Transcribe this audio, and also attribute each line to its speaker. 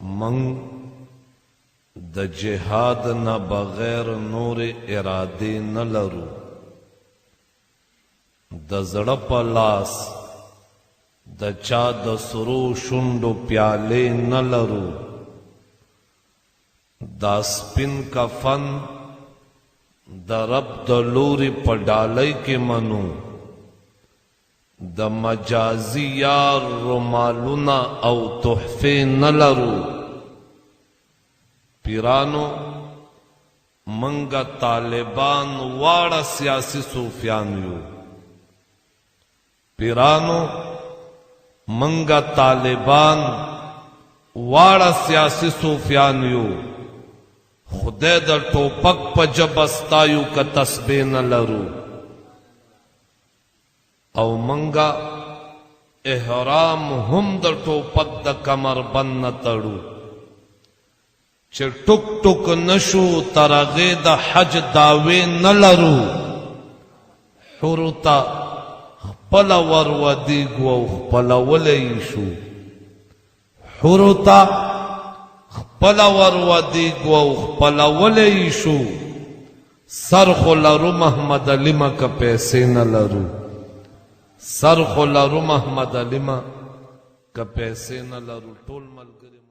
Speaker 1: من د جهاد نه بغیر نور اراده نه لرو د زړه په لاس د چا د سرو شونډو پیالې نه لرو دا سپین کفن د رب د لوري په ډالۍ کې منو د مجازي یار رومالونه او تحفې نه لرو پیرانو منګه طالبان واړه سیاسي صوفیان یو پیرانو منګه طالبان واړه سیاسي صوفیان یو خدای د ټوپک په جبستایو که تسبیح نه لرو او منګه احرام هم د ټوپک د کمربند نه تړو چې ټوک ټوک نشو تر هغې د حج دعوې نه لرو حورو ته خپله ورودیږو او خپلولی شو حورو ته خپله ورودیږو او خپلولی شو سر خو لرو محمد علیمه که پیسې نه لرو سر خو لرو محمد علیمه که پیسې نه لرو ټول ملګري